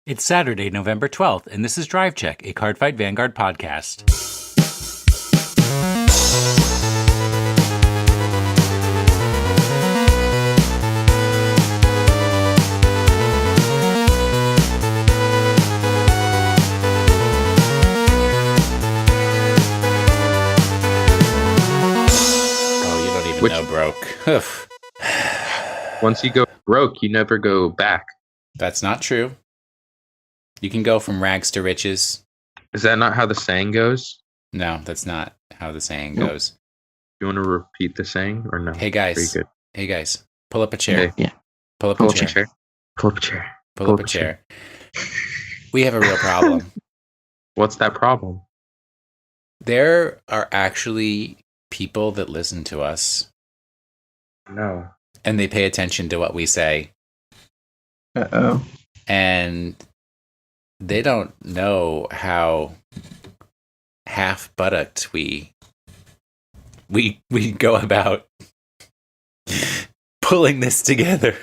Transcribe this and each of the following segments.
It's Saturday, November 12th, and this is Drive Check, a Cardfight Vanguard podcast. Oh, you don't even know broke. Once you go broke, you never go back. That's not true. You can go from rags to riches. Is that not how the saying goes? No, that's not how the saying goes. You want to repeat the saying or no? Hey guys. Very good. Hey guys. Pull up a chair. Okay. Yeah. Pull up Pull a up a chair. chair. Pull up a chair. Pull up a chair. We have a real problem. What's that problem? There are actually people that listen to us No. and they pay attention to what we say. Uh-oh. And they don't know how half-buttocked we go about pulling this together.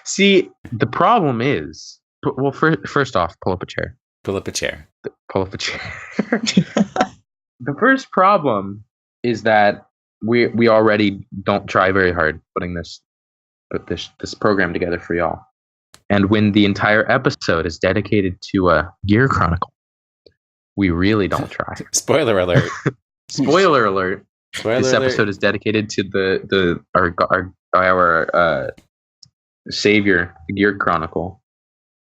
See, the problem is, well, first off, pull up a chair. Pull up a chair. Pull up a chair. The first problem is that we already don't try very hard put this program together for y'all. And when the entire episode is dedicated to a Gear Chronicle, we really don't try. Spoiler alert. Spoiler alert. Spoiler This alert. episode is dedicated to our savior, the Gear Chronicle.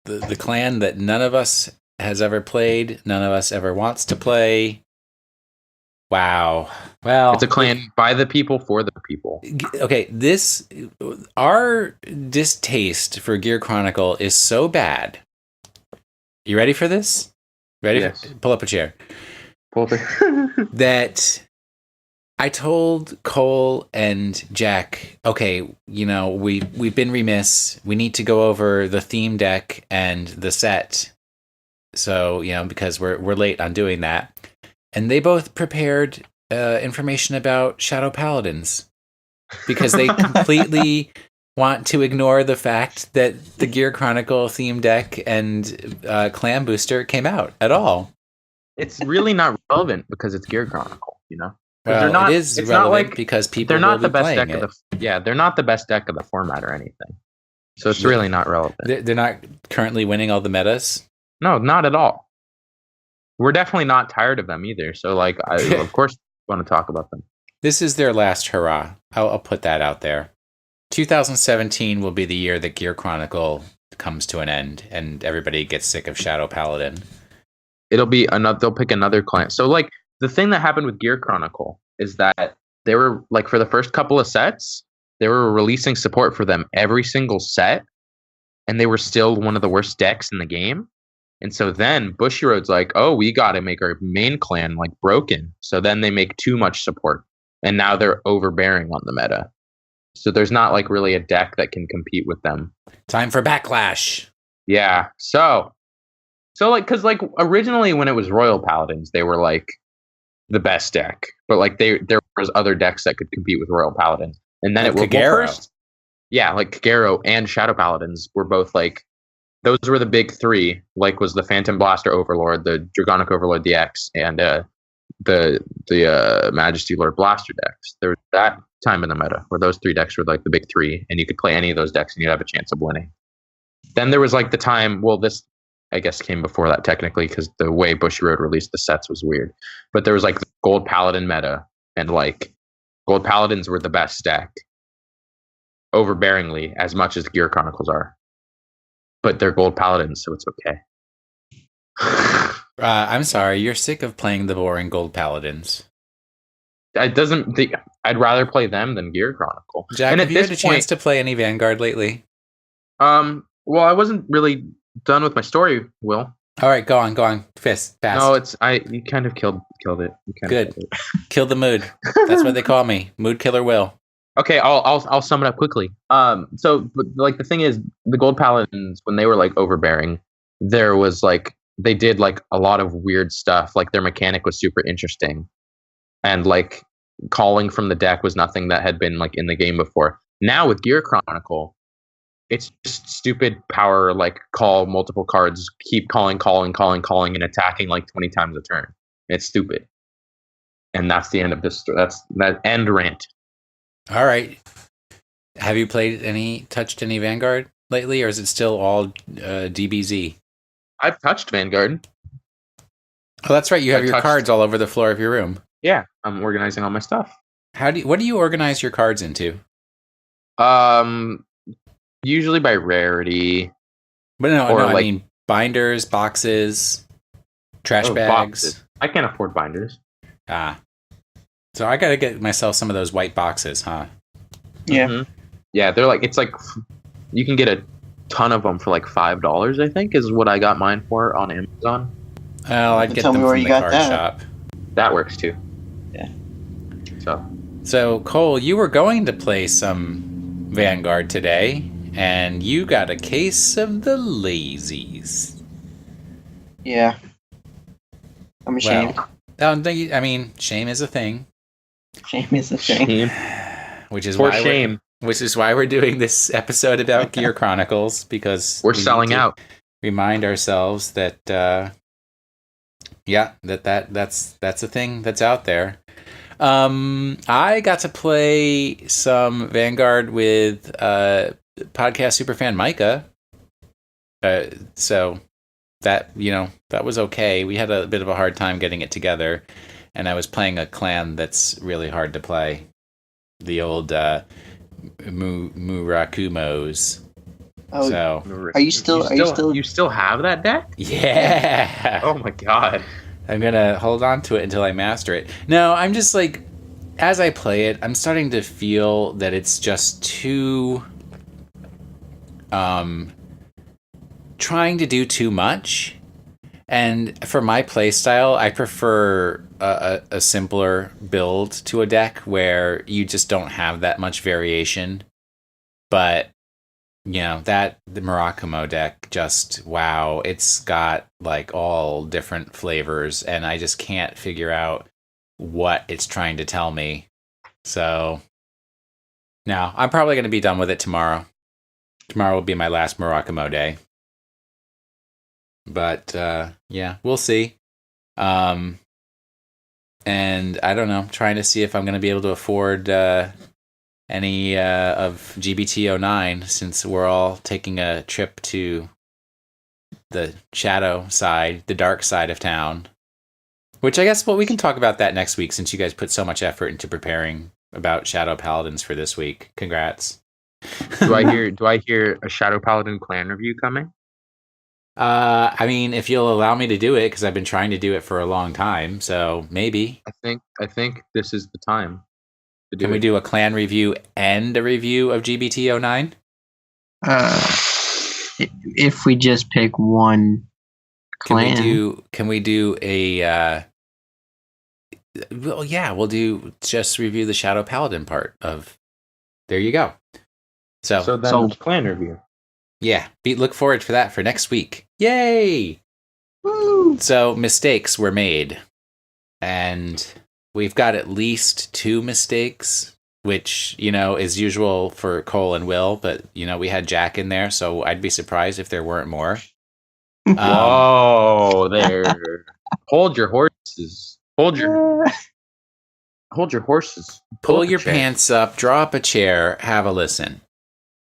The clan that none of us has ever played, none of us ever wants to play. Wow. Well, It's a clan by the people for the people. okay, our distaste for Gear Chronicle is so bad. You ready for this? Ready? Yes. Pull up a chair. Pull up a That I told Cole and Jack, okay, we've been remiss. We need to go over the theme deck and the set. So, because we're late on doing that. And they both prepared information about Shadow Paladins because they completely want to ignore the fact that the Gear Chronicle theme deck and clan booster came out at all. It's really not relevant because it's Gear Chronicle, Well, they're not- it is it's relevant not like because people they're not will the be best playing deck it. of they're not the best deck of the format or anything. So it's really not relevant. They're not currently winning all the metas. No, not at all. We're definitely not tired of them either. So I of course want to talk about them. This is their last hurrah. I'll put that out there. 2017 will be the year that Gear Chronicle comes to an end and everybody gets sick of Shadow Paladin. It'll be they'll pick another client. So the thing that happened with Gear Chronicle is that they were for the first couple of sets, they were releasing support for them every single set, and they were still one of the worst decks in the game. And so then Bushiroad's like, oh, we got to make our main clan broken. So then they make too much support, and now they're overbearing on the meta. So there's not really a deck that can compete with them. Time for backlash. Yeah. So because originally when it was Royal Paladins, they were the best deck, but there was other decks that could compete with Royal Paladins, and then Kagero. Kagero and Shadow Paladins were both those were the big three. Was the Phantom Blaster Overlord, the Dragonic Overlord DX, and the Majesty Lord Blaster decks. There was that time in the meta where those three decks were the big three, and you could play any of those decks and you'd have a chance of winning. Then there was the time. Well, this I guess came before that technically because the way Bushiroad released the sets was weird. But there was the Gold Paladin meta, and Gold Paladins were the best deck, overbearingly as much as Gear Chronicles are. But they're Gold Paladins, so it's okay. I'm sorry, you're sick of playing the boring Gold Paladins. I'd rather play them than Gear Chronicle. Jack, and have you had a chance to play any Vanguard lately? Well, I wasn't really done with my story, Will. All right, go on. Fast. No, you kind of killed it. Good. Kill the mood. That's what they call me. Mood killer Will. Okay, I'll sum it up quickly. So the thing is, the Gold Paladins, when they were overbearing, there was they did a lot of weird stuff. Their mechanic was super interesting, and calling from the deck was nothing that had been in the game before. Now with Gear Chronicle, It's just stupid power, like call multiple cards, keep calling, and attacking like 20 times a turn. It's stupid. And that's the end of this. That's that end rant. All right. Have you touched any Vanguard lately, or is it still all DBZ? I've touched Vanguard. Oh, that's right. You have your cards all over the floor of your room. Yeah, I'm organizing all my stuff. What do you organize your cards into? Usually by rarity. But I mean binders, boxes, trash bags. Boxes. I can't afford binders. So I gotta get myself some of those white boxes, huh? Yeah. Mm-hmm. Yeah, they're like, it's like, you can get a ton of them for like $5, I think, is what I got mine for on Amazon. Well, I'd get them from the card shop. That works too. Yeah. So Cole, you were going to play some Vanguard today, and you got a case of the lazies. Yeah. I'm ashamed. Well, I mean, shame is a thing. Shame is a thing. Which is why we're doing this episode about Gear Chronicles, because we're selling out. Remind ourselves that that's a thing that's out there. I got to play some Vanguard with podcast superfan Micah. So that was okay. We had a bit of a hard time getting it together, and I was playing a clan that's really hard to play. The old Murakumos. Oh, so you still have that deck? Yeah. Oh my god. I'm gonna hold on to it until I master it. No, I'm just like, as I play it, I'm starting to feel that it's just too trying to do too much. And for my playstyle, I prefer a simpler build to a deck where you just don't have that much variation. But the Murakumo deck, just wow, it's got like all different flavors, and I just can't figure out what it's trying to tell me. So now I'm probably going to be done with it tomorrow. Tomorrow will be my last Murakumo day. But we'll see. And I don't know, trying to see if I'm going to be able to afford any of GBT09, since we're all taking a trip to the shadow side, the dark side of town. Which I guess, we can talk about that next week, since you guys put so much effort into preparing about Shadow Paladins for this week. Congrats. Do I hear a Shadow Paladin clan review coming? I mean, if you'll allow me to do it, because I've been trying to do it for a long time, so maybe. I think this is the time. Can we do a clan review and a review of GBT09? If we just pick one clan. Can we do a well, yeah, we'll just review the Shadow Paladin part of. There you go. So then clan review. Yeah, look forward for that for next week. Yay! Woo! So mistakes were made, and we've got at least 2 mistakes, which is usual for Cole and Will. But we had Jack in there, so I'd be surprised if there weren't more. Whoa, there! Hold your horses. Hold your horses. Pull your pants up. Draw up a chair. Have a listen.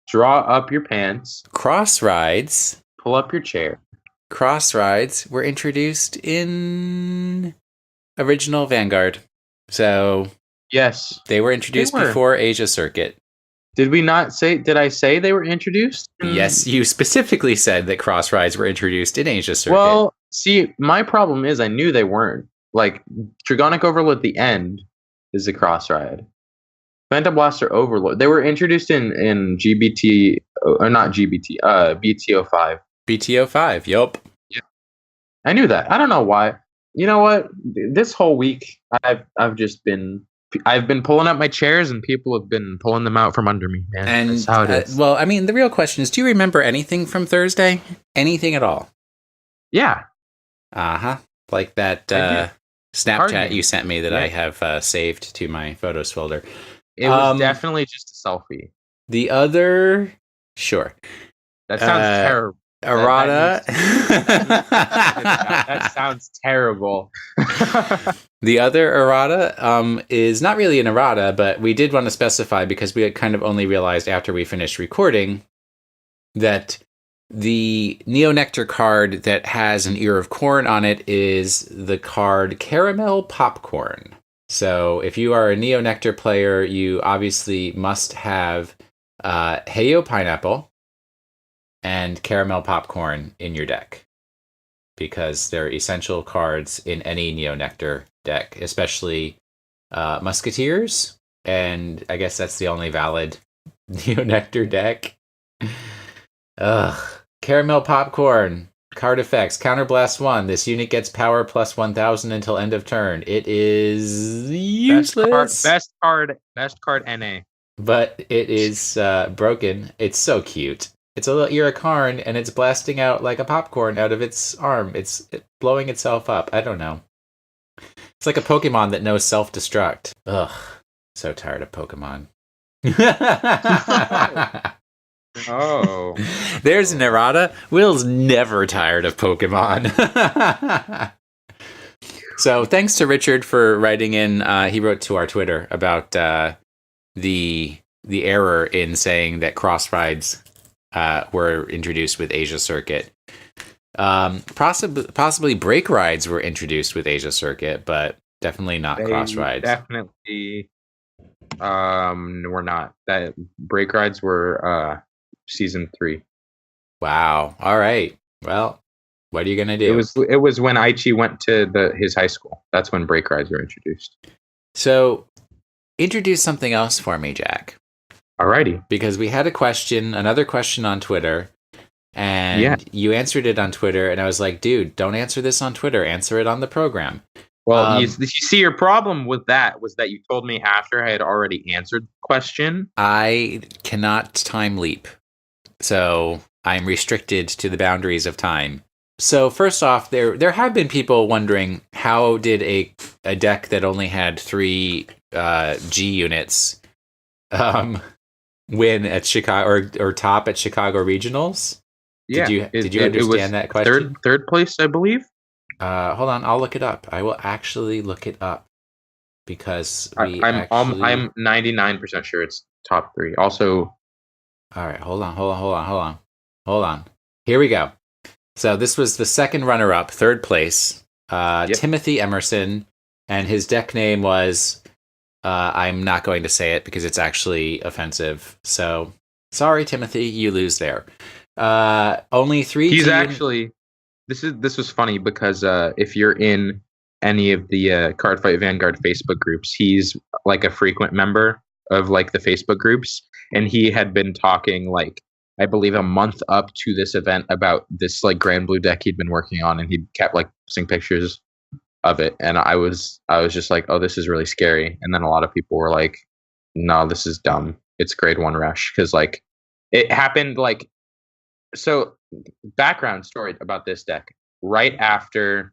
Draw up your pants. Cross rides. Pull up your chair. Cross rides were introduced in original Vanguard. So yes, they were introduced before Asia Circuit. Did I say they were introduced? Yes, you specifically said that cross rides were introduced in Asia Circuit. Well, see, my problem is I knew they weren't. Like, Dragonic Overlord at the end is a cross ride. Phantom Blaster Overlord. They were introduced in GBT, or not GBT, BTO5. BTO5, yup. Yeah. I knew that. I don't know why. You know what? This whole week, I've been pulling up my chairs, and people have been pulling them out from under me, man. And that's how it is. Well, I mean, the real question is, do you remember anything from Thursday? Anything at all? Yeah. Uh-huh. Like that Snapchat you sent me that I have saved to my photos folder. It was definitely just a selfie. The other Sure. That sounds terrible. Errata. That sounds terrible. The other errata is not really an errata, but we did want to specify because we had kind of only realized after we finished recording that the Neo Nectar card that has an ear of corn on it is the card Caramel Popcorn. So if you are a Neo Nectar player, you obviously must have Heyo Pineapple and Caramel Popcorn in your deck, because they're essential cards in any Neo Nectar deck, especially Musketeers, and I guess that's the only valid Neo Nectar deck. Ugh. Caramel Popcorn. Card effects. Counterblast 1. This unit gets power plus 1000 until end of turn. It is useless. Best card NA. But it is broken. It's so cute. It's a little ear of corn, and it's blasting out like a popcorn out of its arm. It's blowing itself up. I don't know. It's like a Pokemon that knows self-destruct. Ugh. So tired of Pokemon. Oh. There's an errata. Will's never tired of Pokemon. So thanks to Richard for writing in. He wrote to our Twitter about the error in saying that cross rides were introduced with Asia Circuit. Possibly brake rides were introduced with Asia Circuit, but definitely not cross rides. Definitely were not. That brake rides were season 3. Wow. All right. Well, what are you gonna do? It was when Aichi went to his high school. That's when brake rides were introduced. So introduce something else for me, Jack. Alrighty. Because we had another question on Twitter, and you answered it on Twitter, and I was like, dude, don't answer this on Twitter. Answer it on the program. Well, you see, your problem with that was that you told me after I had already answered the question. I cannot time leap, so I'm restricted to the boundaries of time. So first off, there have been people wondering, how did a deck that only had 3 G units win at Chicago or top at Chicago Regionals? Yeah. Did you understand that question? Third place, I believe. Hold on, I'll look it up. I will actually look it up because I'm 99% sure it's top 3. Also, all right, hold on. Here we go. So this was the second runner-up, third place, Timothy Emerson, and his deck name was. I'm not going to say it because it's actually offensive. So sorry, Timothy, you lose there. Only 3. He's actually. This was funny because if you're in any of the Cardfight Vanguard Facebook groups, he's like a frequent member of like the Facebook groups, and he had been talking like I believe a month up to this event about this like Granblue deck he'd been working on, and he kept like posting pictures of it, and I was just like, oh, this is really scary. And then a lot of people were like, no, this is dumb. It's grade 1 rush, because like it happened like. So background story about this deck: right after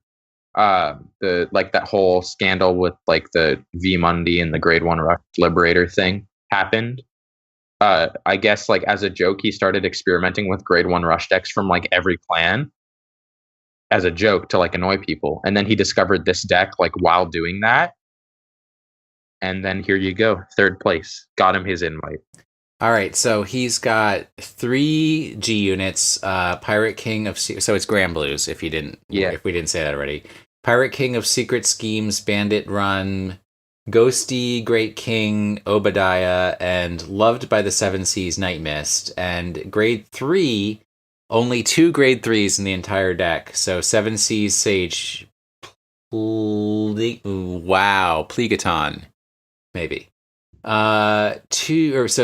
the like that whole scandal with like the V Mundi and the grade 1 rush Liberator thing happened, I guess like as a joke he started experimenting with grade 1 rush decks from like every clan as a joke to like annoy people, and then he discovered this deck like while doing that, and then here you go, third place, got him his invite. All right, so he's got 3 G units. Pirate King of so it's Granblues. If we didn't say that already. Pirate King of Secret Schemes, Bandit Run, Ghosty, Great King, Obadiah, and Loved by the Seven Seas, Night Mist. And grade 3, only 2 grade 3s in the entire deck. So Seven Seas, Sage, Plegaton, maybe. There's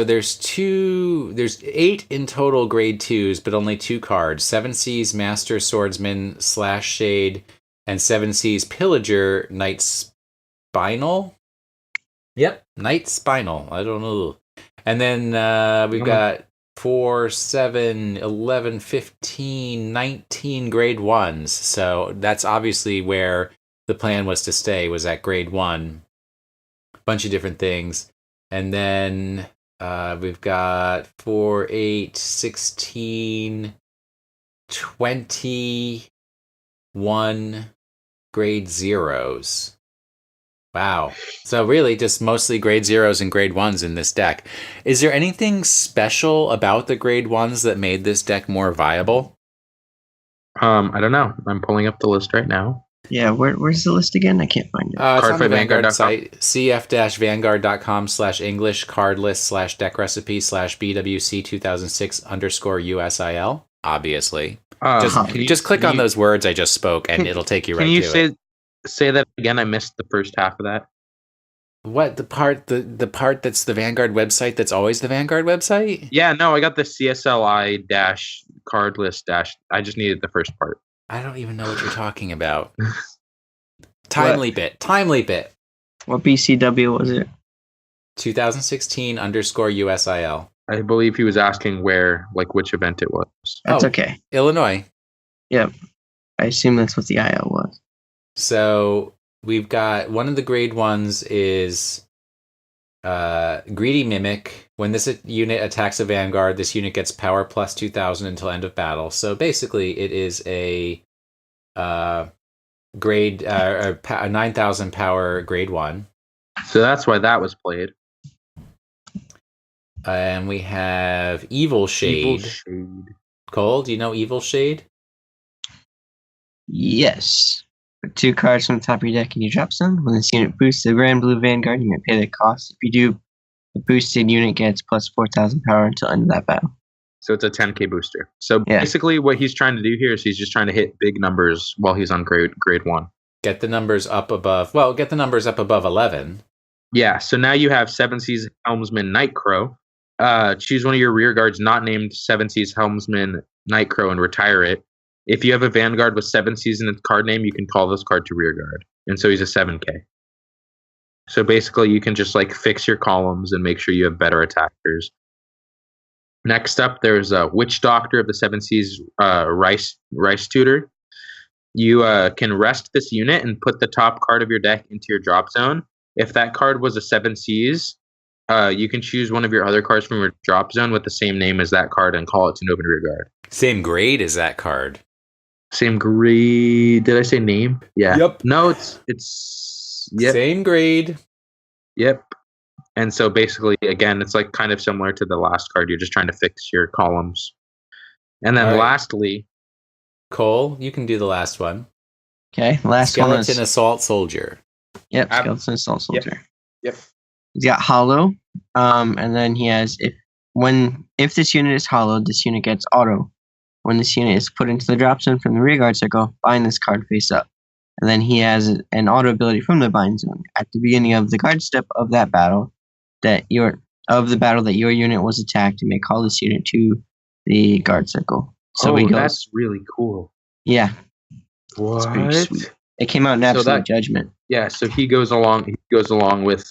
8 in total grade 2s, but only 2 cards. 7 Seas Master Swordsman / Shade, and 7 Seas Pillager Night Spinal. Yep, Night Spinal. I don't know. And then we've got 4, 7, 11, 15, 19 grade 1s. So that's obviously where the plan was to stay, was at grade 1. Bunch of different things. And then We've got 4, 8, 16, 21 grade zeros. Wow. So really just mostly grade zeros and grade ones in this deck. Is there anything special about the grade ones that made this deck more viable? I don't know. I'm pulling up the list right now. Yeah, where's the list again? I can't find it. It's on the Vanguard Cardfightvanguard.com. site, cf-vanguard.com/English card list /deck recipe /BWC 2006_USIL. Obviously. Just click on those words I just spoke and it'll take you right to it. Can you say that again? I missed the first half of that. What, the part that's the Vanguard website that's always the Vanguard website? Yeah, no, I got the CSLI card list I just needed the first part. I don't even know what you're talking about. Time leap it. What BCW was it? 2016_USIL. I believe he was asking which event it was. That's okay. Illinois. Yep. I assume that's what the IL was. So we've got one of the grade ones is Greedy Mimic. When this unit attacks a Vanguard, this unit gets power plus 2,000 until end of battle. So basically, it is a grade a 9,000 power grade 1. So that's why that was played. And we have Evil Shade. Cole, do you know Evil Shade? Yes. Put 2 cards from the top of your deck in your drop zone. When this unit boosts the Granblue Vanguard, you may pay the cost. If you do, the boosted unit gets plus 4,000 power until end of that battle. So it's a 10k booster. So basically what he's trying to do here is he's just trying to hit big numbers while he's on grade 1. Get the numbers up above 11. Yeah, so now you have 7 Seas Helmsman Nightcrow. Choose one of your rear guards not named 7 Seas Helmsman Nightcrow and retire it. If you have a Vanguard with 7 Seas in its card name, you can call this card to rear guard. And so he's a 7k. So basically you can just fix your columns and make sure you have better attackers. Next up, there's a Witch Doctor of the 7 Seas Rice Tutor. You can rest this unit and put the top card of your deck into your drop zone. If that card was a 7 Seas, you can choose one of your other cards from your drop zone with the same name as that card and call it to an open rear guard. Same grade as that card. Same grade. Did I say name? Yeah. Yep. No, it's yep. Same grade. Yep. And so basically, again, it's kind of similar to the last card. You're just trying to fix your columns. And then lastly, Cole, you can do the last one. Okay, last Skeleton Assault Soldier. Yep, Skeleton Assault Soldier. Yep. He's got hollow, and then he has if this unit is hollowed, this unit gets auto. When this unit is put into the drop zone from the rear guard circle, bind this card face up. And then he has an auto ability from the bind zone. At the beginning of the guard step of that battle, that your unit was attacked, you may call this unit to the guard circle. So that's really cool. Yeah. What? It's pretty sweet. It came out in Absolute Judgment. Yeah, so he goes along with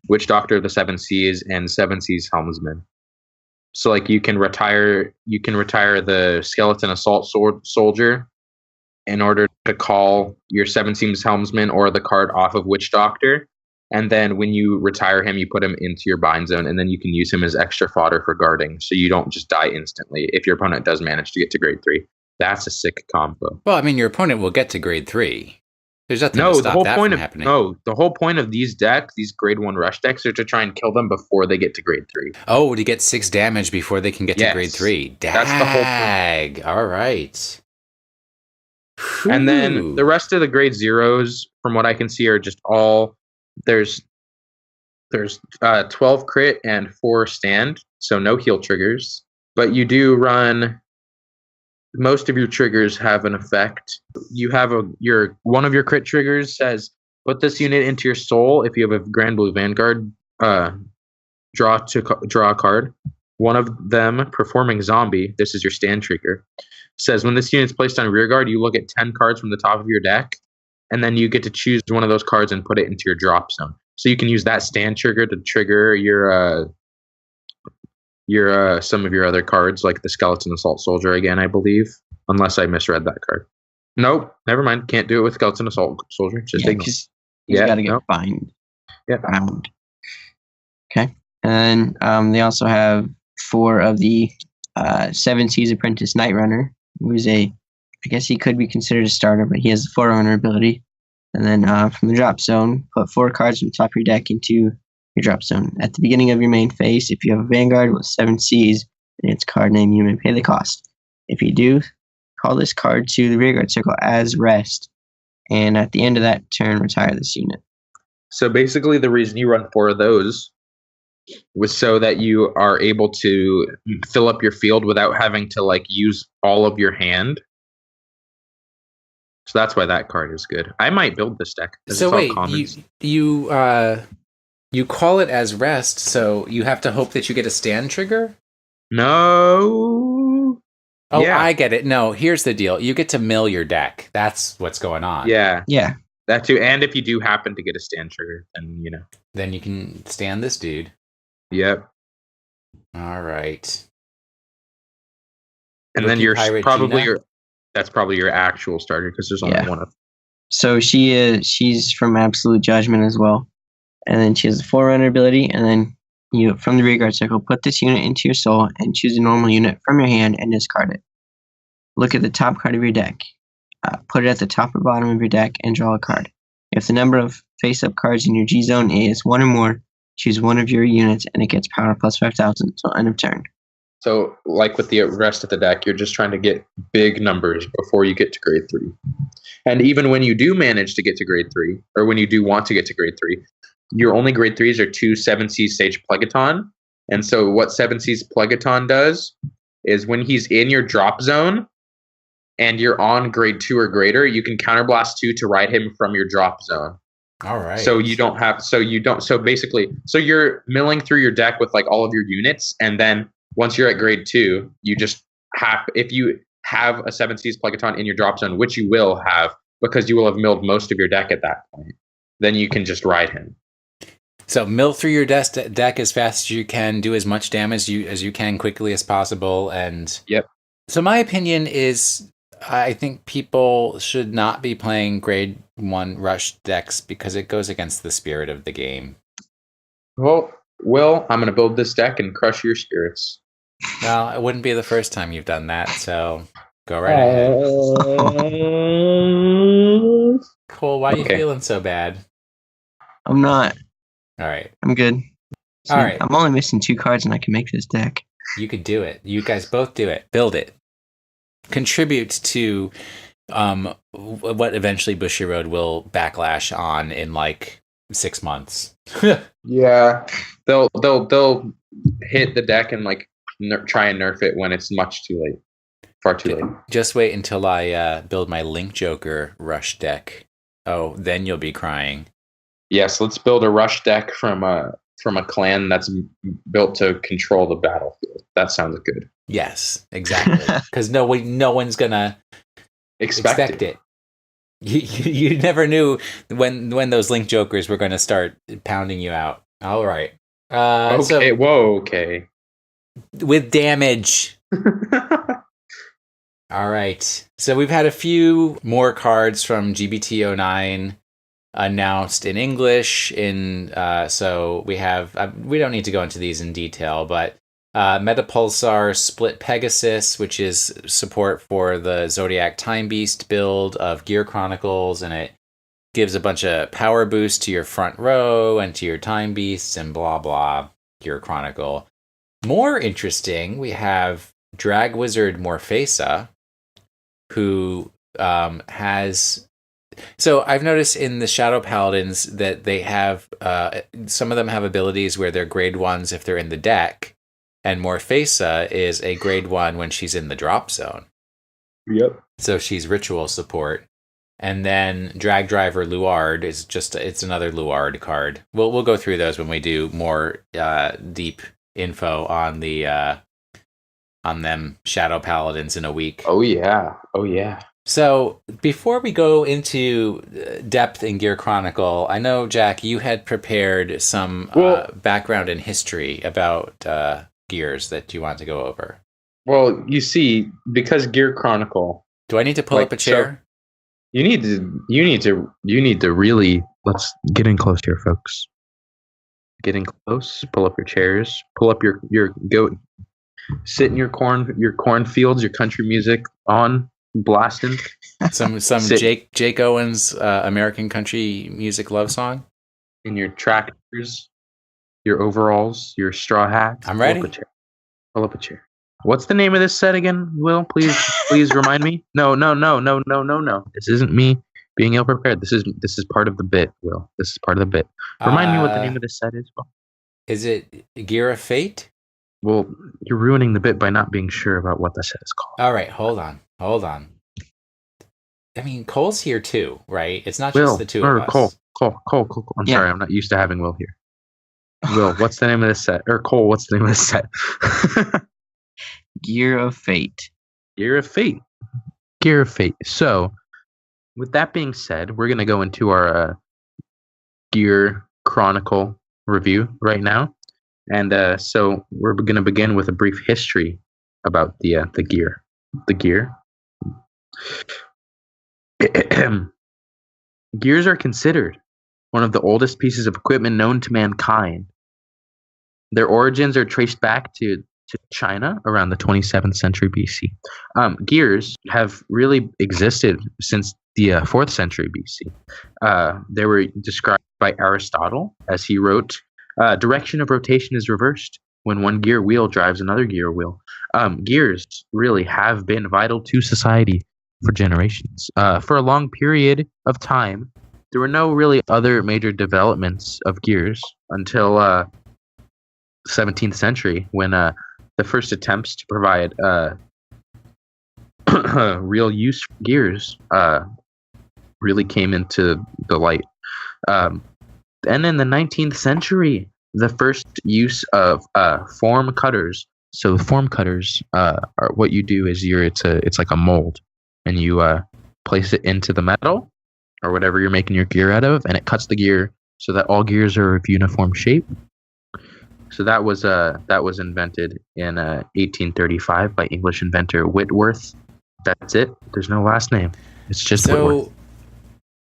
Witch Doctor of the 7 Seas and 7 Seas Helmsman. So you can retire the Skeleton Assault Soldier in order to call your 7 Seas Helmsman or the card off of Witch Doctor. And then when you retire him, you put him into your bind zone, and then you can use him as extra fodder for guarding, so you don't just die instantly if your opponent does manage to get to grade 3. That's a sick combo. Well, I mean, your opponent will get to grade 3. There's nothing to stop that from happening. No, the whole point of these decks, these grade 1 rush decks, are to try and kill them before they get to grade 3. Oh, to get 6 damage before they can get to grade 3. Dag. That's the whole point. All right. And then the rest of the grade 0s, from what I can see, are just all... There's 12 crit and 4 stand, so no heal triggers. But you do run... Most of your triggers have an effect. You have one of your crit triggers says, put this unit into your soul. If you have a Granblue Vanguard, draw a card. One of them, Performing Zombie, this is your stand trigger, says when this unit is placed on rear guard, you look at 10 cards from the top of your deck, and then you get to choose one of those cards and put it into your drop zone. So you can use that stand trigger to trigger your some of your other cards, like the Skeleton Assault Soldier again, I believe, unless I misread that card. Nope, never mind. Can't do it with Skeleton Assault Soldier. Just ignore. He's got to get bind. Yeah. Bound. Okay. And they also have 4 of the 7 Seas Apprentice Night Runner, who's I guess he could be considered a starter, but he has the Forerunner ability. And then from the drop zone, put 4 cards from the top of your deck into your drop zone. At the beginning of your main phase, if you have a Vanguard with 7 Seas in its card name, you may pay the cost. If you do, call this card to the rearguard circle as rest. And at the end of that turn, retire this unit. So basically, the reason you run 4 of those was so that you are able to fill up your field without having to like use all of your hand. So that's why that card is good. I might build this deck. So wait, you call it as rest, so you have to hope that you get a stand trigger? No. Oh, yeah. I get it. No, here's the deal. You get to mill your deck. That's what's going on. Yeah. Yeah. That too. And if you do happen to get a stand trigger, then Then you can stand this dude. Yep. All right. And then that's probably your actual starter because there's only one of them. So she's from Absolute Judgment as well. And then she has a Forerunner ability, and then you, from the rearguard circle, put this unit into your soul and choose a normal unit from your hand and discard it. Look at the top card of your deck. Put it at the top or bottom of your deck and draw a card. If the number of face-up cards in your G zone is 1 or more, choose one of your units and it gets power plus 5,000 till end of turn. So, like with the rest of the deck, you're just trying to get big numbers before you get to grade 3. And even when you do manage to get to grade 3, or when you do want to get to grade 3, your only grade 3s are 2 7 Seas Sage Plegaton. And so what 7 Seas Plegaton does is when he's in your drop zone and you're on grade 2 or greater, you can counterblast 2 to ride him from your drop zone. All right. So basically you're milling through your deck with like all of your units, and then once you're at grade 2, you just if you have a 7 Seas Plegaton in your drop zone, which you will have because you will have milled most of your deck at that point, then you can just ride him. So mill through your deck as fast as you can, do as much damage as you can quickly as possible, and yep. So my opinion is, I think people should not be playing grade 1 rush decks because it goes against the spirit of the game. Well, I'm going to build this deck and crush your spirits. Well, it wouldn't be the first time you've done that, so go right ahead. Cole, why are you feeling so bad? I'm not. All right. I'm good. All right. I'm only missing 2 cards and I can make this deck. You could do it. You guys both do it. Build it. Contribute to what eventually Bushiroad will backlash on in like 6 months. Yeah. They'll hit the deck and like try and nerf it when it's much too late. Far too late. Just wait until I build my Link Joker rush deck. Oh, then you'll be crying. Yes, let's build a rush deck from a clan that's built to control the battlefield. That sounds good. Yes, exactly. Because no one's gonna expect it. You never knew when those Link Jokers were gonna start pounding you out. All right. Okay. Okay. With damage. All right. So we've had a few more cards from GBT09 announced in English. So we have. We don't need to go into these in detail, but Metapulsar Split Pegasus, which is support for the Zodiac Time Beast build of Gear Chronicles, and it gives a bunch of power boost to your front row and to your Time Beasts and blah blah. Gear Chronicle. More interesting, we have Drag Wizard Morphesa, who has. So I've noticed in the Shadow Paladins that they have some of them have abilities where they're grade 1s if they're in the deck, and Morphesa is a grade 1 when she's in the drop zone. Yep. So she's ritual support. And then Drag Driver Luard is it's another Luard card. We'll go through those when we do more deep info on the on them Shadow Paladins in a week. Oh yeah. So before we go into depth in Gear Chronicle, I know, Jack, you had prepared some background and history about Gears that you want to go over. Well, you see, because Gear Chronicle. Do I need to pull up a chair? So you need to really, let's get in close here, folks. Getting close. Pull up your chairs. Pull up your go. Sit in your cornfields. Your country music on, blasting. Some Sit Jake Owens American country music love song. in your tractors, your overalls, your straw hats. I'm ready. Pull up a chair. What's the name of this set again, Will? Please remind me. No. This isn't me being ill prepared. This is part of the bit, Will. This is part of the bit. Remind me what the name of this set is, Will. Is it Gear of Fate? Well, you're ruining the bit by not being sure about what the set is called. All right, hold on. I mean, Cole's here too, right? It's not Will, just the two of us. Cole. I'm sorry, I'm not used to having Will here. Will, what's the name of this set? Or Cole, what's the name of this set? Gear of Fate. Gear of Fate. Gear of Fate. So, with that being said, we're going to go into our Gear Chronicle review right now. And so we're going to begin with a brief history about the gear. The gear. Gears are considered one of the oldest pieces of equipment known to mankind. Their origins are traced back to China around the 27th century BC. Gears have really existed since the 4th century BC. They were described by Aristotle as he wrote, direction of rotation is reversed when one gear wheel drives another gear wheel. Gears really have been vital to society for generations. For a long period of time, there were no really other major developments of gears until 17th century when the first attempts to provide real use for gears really came into the light. And in the 19th century, the first use of form cutters. So form cutters are what you do is it's like a mold, and you place it into the metal or whatever you're making your gear out of, and it cuts the gear so that all gears are of uniform shape. So that was invented in 1835 by English inventor Whitworth. That's it. There's no last name. It's just Whitworth.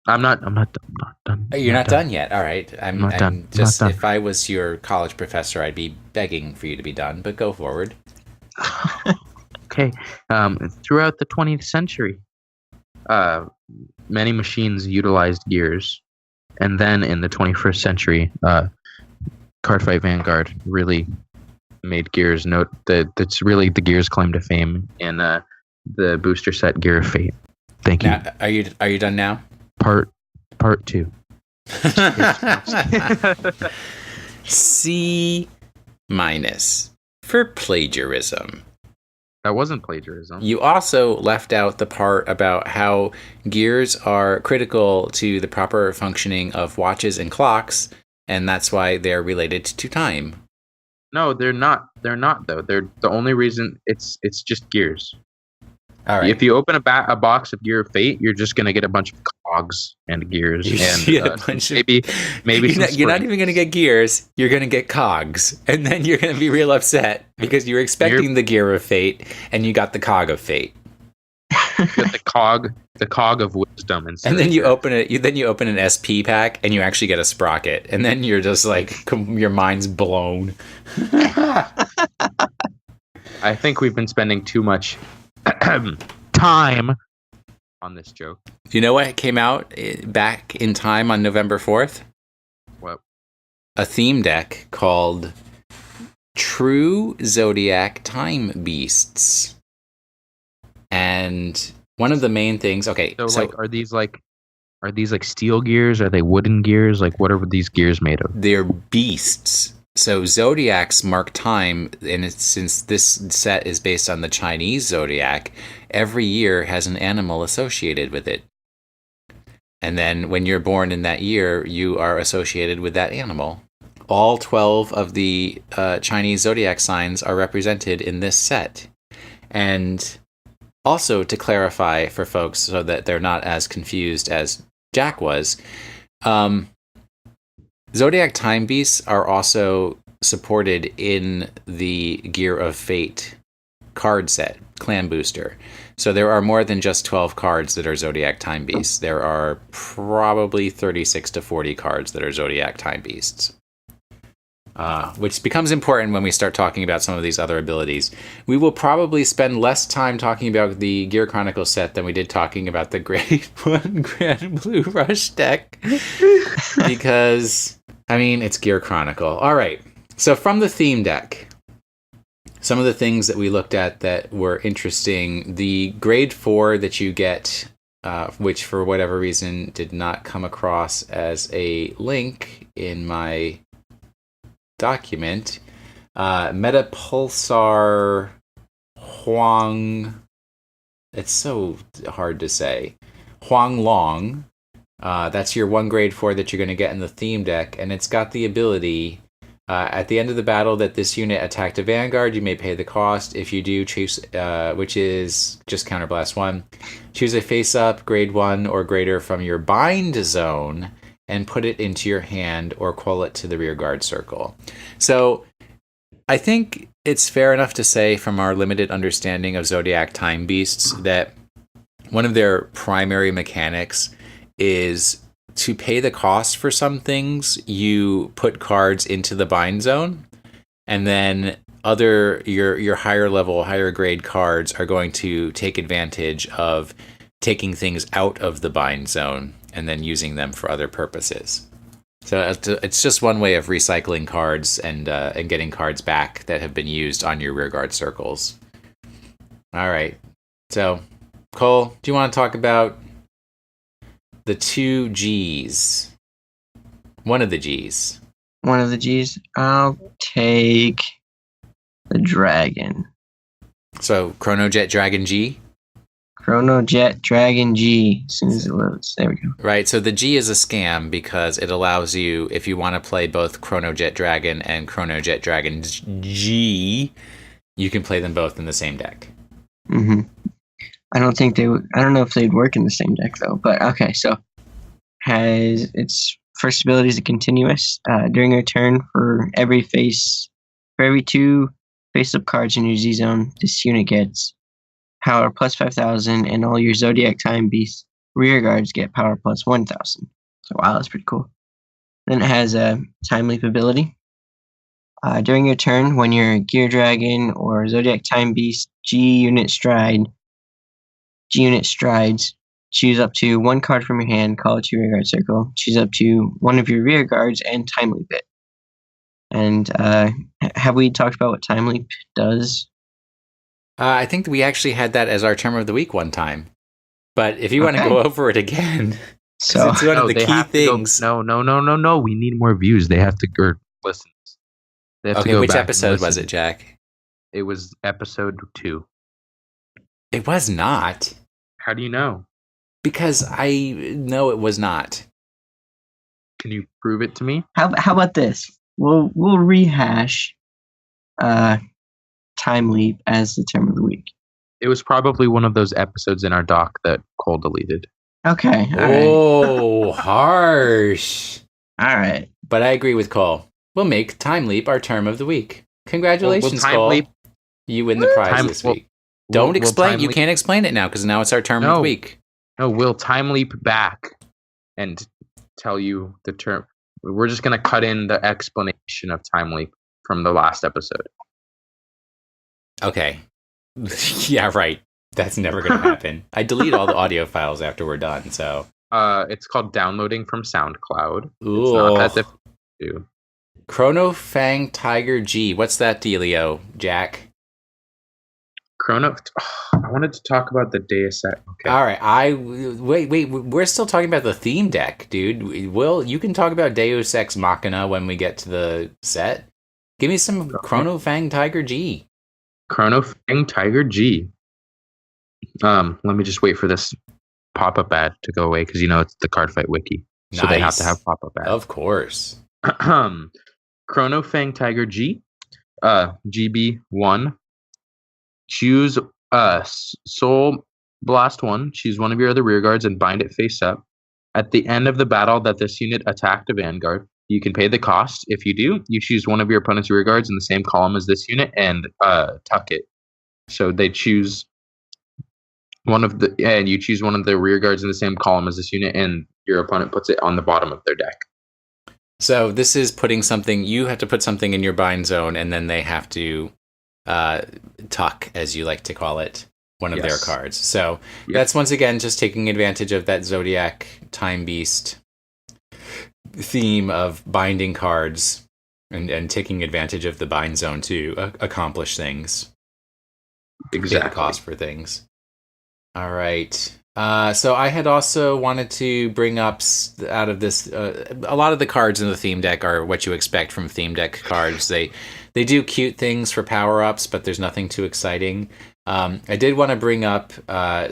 I'm not done. You're not done yet. All right. I'm not done. Just if I was your college professor, I'd be begging for you to be done. But go forward. Okay. Throughout the 20th century, many machines utilized gears, and then in the 21st century, Cardfight Vanguard really made gears note that's really the gears claim to fame in the booster set Gear of Fate. Thank you. Now, are you done now? Part 2. C- for plagiarism. That wasn't plagiarism. You also left out the part about how gears are critical to the proper functioning of watches and clocks, and that's why they're related to time. No, they're not. They're not, though. They're the only reason. It's just gears. All right. If you open a box of Gear of Fate, you're just gonna get a bunch of cogs and gears, maybe you're not even gonna get gears. You're gonna get cogs, and then you're gonna be real upset because you're expecting the Gear of Fate, and you got the cog of fate. Get the cog of wisdom, and then you open it. Then you open an SP pack, and you actually get a sprocket, and then you're just like your mind's blown. I think we've been spending too much time on this joke. Do you know what came out back in time on November 4th? What? A theme deck called True Zodiac Time Beasts. And one of the main things, so are these steel gears? Are they wooden gears? Like, what are these gears made of? They're beasts. So zodiacs mark time, and since this set is based on the Chinese zodiac, every year has an animal associated with it. And then when you're born in that year, you are associated with that animal. All 12 of the Chinese zodiac signs are represented in this set. And also, to clarify for folks so that they're not as confused as Jack was, Zodiac Time Beasts are also supported in the Gear of Fate card set, Clan Booster. So there are more than just 12 cards that are Zodiac Time Beasts. There are probably 36 to 40 cards that are Zodiac Time Beasts. which becomes important when we start talking about some of these other abilities. We will probably spend less time talking about the Gear Chronicle set than we did talking about the Grade 1 Granblue Rush deck. Because, I mean, it's Gear Chronicle. All right. So from the theme deck, some of the things that we looked at that were interesting, the Grade 4 that you get, which for whatever reason did not come across as a link in my document, Metapulsar Huang, it's so hard to say, Huang Long, that's your 1 Grade 4 that you're going to get in the theme deck, and it's got the ability, at the end of the battle that this unit attacked a Vanguard, you may pay the cost. If you do, choose, which is just Counterblast 1, choose a face-up Grade 1 or greater from your bind zone and put it into your hand or call it to the rear guard circle. So I think it's fair enough to say from our limited understanding of Zodiac Time Beasts that one of their primary mechanics is to pay the cost for some things. You put cards into the bind zone, and then your higher level, higher grade cards are going to take advantage of taking things out of the bind zone and then using them for other purposes. So it's just one way of recycling cards and getting cards back that have been used on your rearguard circles. All right. So, Cole, do you want to talk about the 2 Gs? One of the Gs. One of the Gs. I'll take the Dragon. So, Chronojet Dragon G? Chronojet Dragon G, as soon as it loads. There we go. Right, so the G is a scam because it allows you, if you want to play both Chronojet Dragon and Chronojet Dragon G, you can play them both in the same deck. Mm-hmm. I don't know if they'd work in the same deck, though. But, okay, so has its first ability is a continuous. During your turn, for every 2 face-up cards in your Z-zone, this unit gets power plus 5,000, and all your Zodiac Time Beast rear guards get power plus 1,000. So wow, that's pretty cool. Then it has a Time Leap ability. During your turn, when your Gear Dragon or Zodiac Time Beast G unit strides, choose up to 1 card from your hand, call it to your rear guard circle, choose up to 1 of your rear guards, and Time Leap it. And have we talked about what Time Leap does? I think we actually had that as our term of the week one time. But if you want to go over it again, so it's one of the key things. No. We need more views. They have to listen. They have okay, to go which back episode was it, Jack? It was episode 2. It was not. How do you know? Because I know it was not. Can you prove it to me? How about this? We'll rehash Time Leap as the term of the week. It was probably one of those episodes in our doc that Cole deleted. Okay. Oh, harsh. All right. But I agree with Cole. We'll make Time Leap our term of the week. Congratulations, Time Cole. Leap? You win the prize this week. Don't explain. You can't explain it now because now it's our term of the week. No, we'll Time Leap back and tell you the term. We're just going to cut in the explanation of Time Leap from the last episode. Okay. Yeah, right. That's never going to happen. I delete all the audio files after we're done, so. It's called downloading from SoundCloud. Ooh. It's not that difficult to do. Chrono Fang Tiger G. What's that dealio, Jack? I wanted to talk about the Deus Ex. Okay. All right. Wait. We're still talking about the theme deck, dude. Will, you can talk about Deus Ex Machina when we get to the set. Give me some Chrono Fang Tiger G. Chrono Fang Tiger G. Let me just wait for this pop-up ad to go away because it's the Card Fight Wiki, so they have to have pop-up ads. Of course. Chrono Fang Tiger G, GB1. Choose Soul Blast 1. Choose one of your other rear guards and bind it face up. At the end of the battle that this unit attacked a Vanguard, you can pay the cost. If you do, you choose one of your opponent's rear guards in the same column as this unit and tuck it. So they choose you choose one of the rear guards in the same column as this unit, and your opponent puts it on the bottom of their deck. So this is putting something. You have to put something in your bind zone, and then they have to tuck, as you like to call it, one of their cards. So that's once again just taking advantage of that Zodiac Time Beast theme of binding cards and taking advantage of the bind zone to accomplish things. Pay the cost for things. All right. So I had also wanted to bring up out of this, a lot of the cards in the theme deck are what you expect from theme deck cards. They do cute things for power-ups, but there's nothing too exciting. I did want to bring up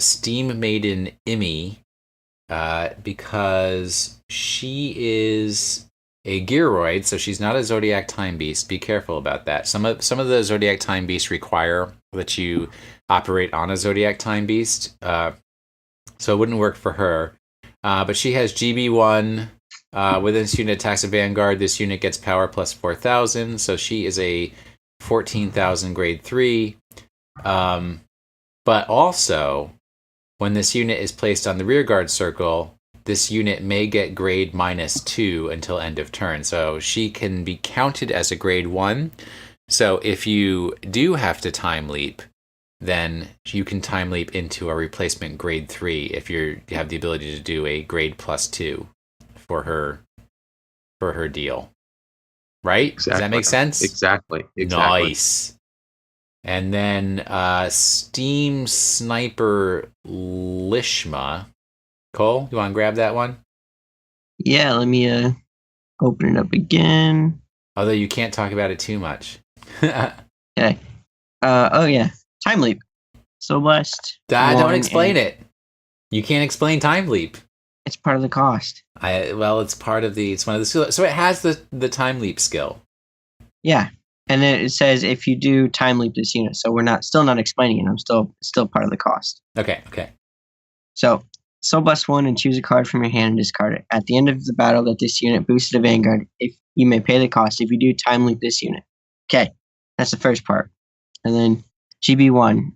Steam Maiden Immy, because she is a Gearoid, so she's not a Zodiac Time Beast. Be careful about that. Some of the Zodiac Time Beasts require that you operate on a Zodiac Time Beast, so it wouldn't work for her. But she has GB1. When this unit attacks a Vanguard, this unit gets power plus 4,000, so she is a 14,000 grade 3. But also, when this unit is placed on the rearguard circle, this unit may get grade -2 until end of turn. So she can be counted as a grade 1. So if you do have to time leap, then you can time leap into a replacement grade 3 if you have the ability to do a grade +2 for her deal. Right? Exactly. Does that make sense? Exactly. Nice. And then Steam Sniper Lishma. Cole, you want to grab that one? Yeah, let me open it up again. Although you can't talk about it too much. Okay. Oh yeah, Time Leap. So blessed. Don't explain it. You can't explain Time Leap. It's part of the cost. It's part of it's one of the skills. So it has the Time Leap skill. Yeah. And then it says if you do Time Leap this unit. So we're still not explaining it. I'm still part of the cost. Okay. So Soul Blast 1 and choose a card from your hand and discard it. At the end of the battle that this unit boosted a Vanguard, if you may pay the cost if you do Time Leap this unit. Okay, that's the first part. And then GB1,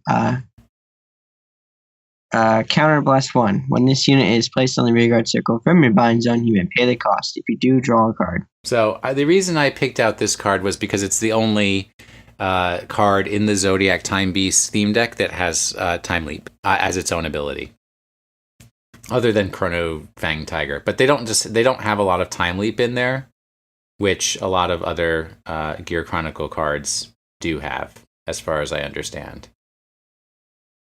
Counter Blast 1. When this unit is placed on the rearguard circle from your bind zone, you may pay the cost. If you do, draw a card. So the reason I picked out this card was because it's the only card in the Zodiac Time Beast theme deck that has Time Leap as its own ability. Other than Chrono Fang Tiger, but they don't have a lot of Time Leap in there, which a lot of other Gear Chronicle cards do have, as far as I understand.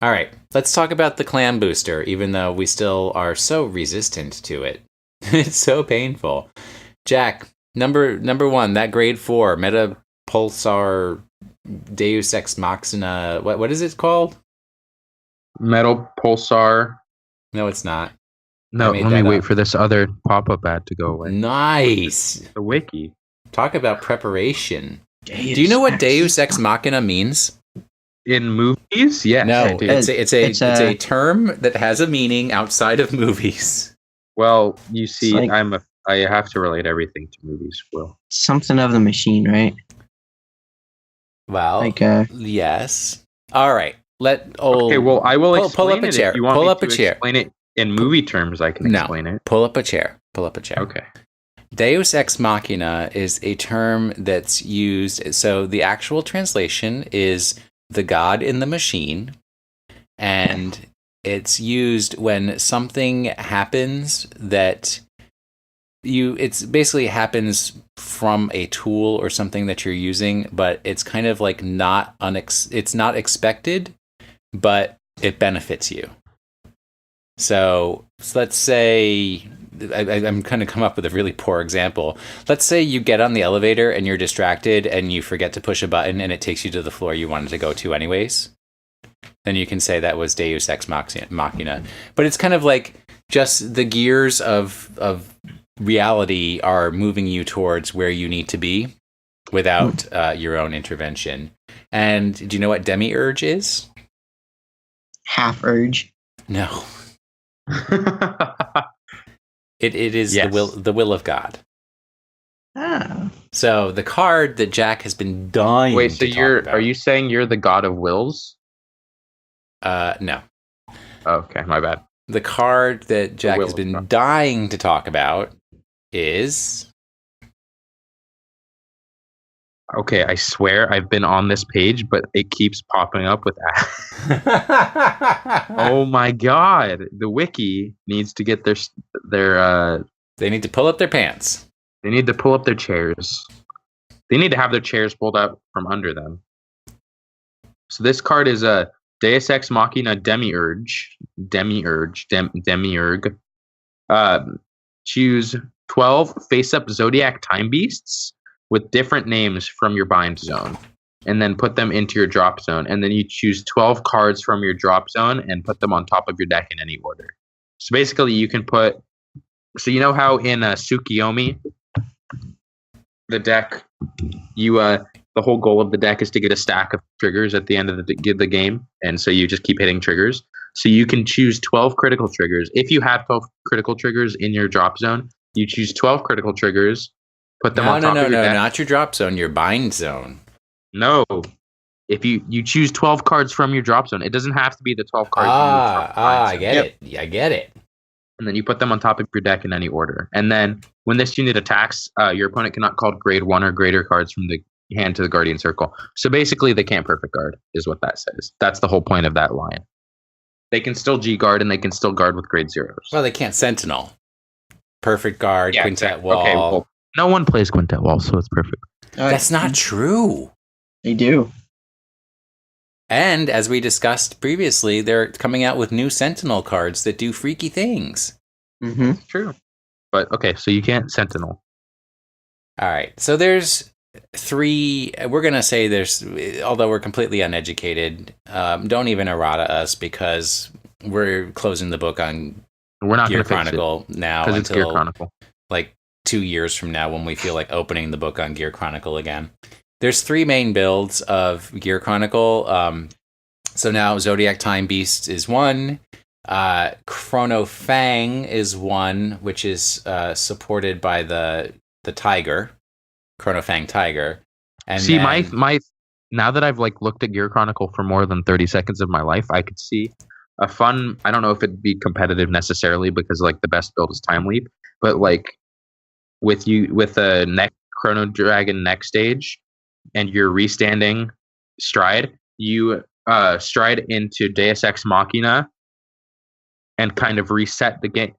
All right, let's talk about the Clam Booster, even though we still are so resistant to it. It's so painful. Jack, number 1, that grade 4 Meta Pulsar Deus Ex Machina. What is it called? Metal Pulsar. No, it's not. No, let me wait for this other pop-up ad to go away. Nice. The wiki. Talk about preparation. Do you know what Deus Ex Machina means? In movies? Yes. No, it's a term that has a meaning outside of movies. Well, you see, I have to relate everything to movies, Will. Something of the machine, right? Well, yes. All right. Okay, well, I will pull up a chair. If you want pull me up to a chair. Explain it in movie terms, I can explain it. Pull up a chair. Okay. Deus Ex Machina is a term that's used. So the actual translation is the god in the machine, and it's used when something happens that it's basically happens from a tool or something that you're using, but it's kind of like it's not expected, but it benefits you. So let's say I'm going to come up with a really poor example. Let's say you get on the elevator and you're distracted and you forget to push a button and it takes you to the floor you wanted to go to anyways. Then you can say that was Deus Ex Machina. But it's kind of like just the gears of reality are moving you towards where you need to be without your own intervention. And do you know what demiurge is? Half urge. No. It is the will of God. Ah. So the card that Jack has been dying. Wait, so are you saying you're the god of wills? No. Okay, my bad. The card that Jack has been dying to talk about is Okay, I swear I've been on this page, but it keeps popping up with oh my god, the wiki needs to get their They need to pull up their pants. they need to pull up their chairs. They need to have their chairs pulled up from under them. So this card is a Deus Ex Machina Demiurge. Choose 12 face-up Zodiac time beasts with different names from your bind zone, and then put them into your drop zone. And then you choose 12 cards from your drop zone and put them on top of your deck in any order. So basically, you can put. So you know how in Tsukiyomi, the deck, the whole goal of the deck is to get a stack of triggers at the end of the game, and so you just keep hitting triggers. So you can choose 12 critical triggers. If you have 12 critical triggers in your drop zone, you choose 12 critical triggers, put them on top of your deck. Not your drop zone, your bind zone. No. If you choose 12 cards from your drop zone, it doesn't have to be the 12 cards. I get it. I get it. And then you put them on top of your deck in any order. And then when this unit attacks, your opponent cannot call grade 1 or greater cards from the hand to the Guardian Circle. So basically, they can't perfect guard, is what that says. That's the whole point of that line. They can still G guard, and they can still guard with grade 0s. Well, they can't Sentinel. Perfect guard, Yeah, Quintet exactly. Wall. Okay, well, no one plays Quintet Wall, so it's perfect. That's not true. They do. And as we discussed previously, they're coming out with new Sentinel cards that do freaky things. Mm-hmm. True. But, okay, so you can't Sentinel. All right. So there's 3. We're going to say there's, although we're completely uneducated, don't even errata us because we're closing the book on We're not Gear going to fix it Chronicle now because it's Gear until Chronicle. like 2 years from now when we feel like opening the book on Gear Chronicle again. There's 3 main builds of Gear Chronicle. So now Zodiac Time Beast is 1. Chrono Fang is 1, which is supported by the Tiger, Chrono Fang Tiger. And see, then, my now that I've like looked at Gear Chronicle for more than 30 seconds of my life, I could see a fun. I don't know if it'd be competitive necessarily because like the best build is Time Leap, but like with a next Chrono Dragon next stage, and you're restanding Stride, you stride into Deus Ex Machina and kind of reset the game.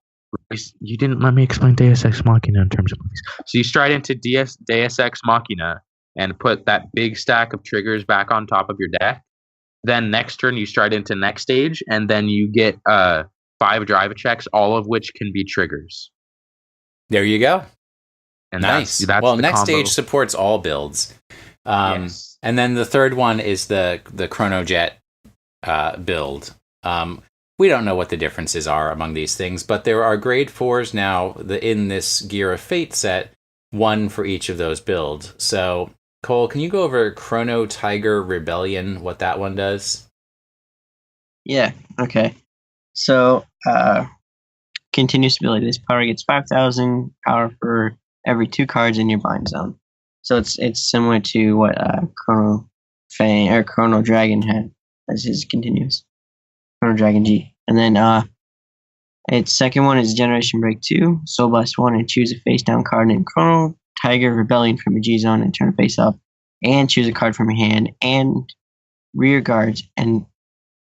You didn't let me explain Deus Ex Machina in terms of movies. So you stride into Deus Ex Machina and put that big stack of triggers back on top of your deck. Then next turn you stride into next stage, and then you get 5 drive checks, all of which can be triggers. there you go. And Nice. That's Well, the next combo. stage supports all builds. Yes. And then the third one is the Chrono Jet build. We don't know what the differences are among these things, but there are grade 4s now in this Gear of Fate set, 1 for each of those builds. So, Cole, can you go over Chrono Tiger Rebellion, what that one does? Yeah. Okay. So, continuous ability. This power gets 5,000 power for every 2 cards in your bind zone. So it's similar to what Chrono Fang or Chrono Dragon had as his continuous. Chrono Dragon G. And then its second one is Generation Break 2. Soul Blast 1 and choose a face down card named Chrono Tiger Rebellion from your G zone and turn it face up. And choose a card from your hand and rear guards and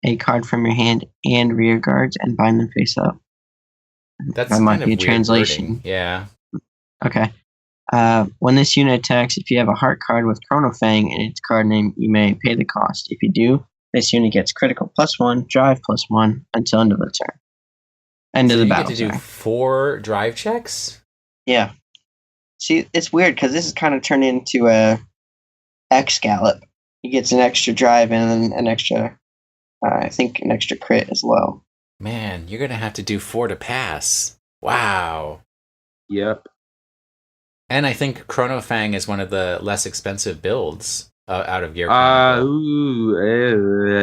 a card from your hand and rear guards and bind them face up. That's That might kind of be a weird translation. wording. Yeah. Okay. When this unit attacks, if you have a heart card with Chrono Fang in its card name, you may pay the cost. If you do, this unit gets critical +1, drive +1 until end of the turn. End So of the you battle. get to do sorry. 4 drive checks? Yeah. See, it's weird because this is kind of turned into a X Gallop. He gets an extra drive and then an extra, I think, an extra crit as well. Man, you're going to have to do 4 to pass. Wow. Yep. And I think Chrono Fang is one of the less expensive builds out of Gear Chronicle.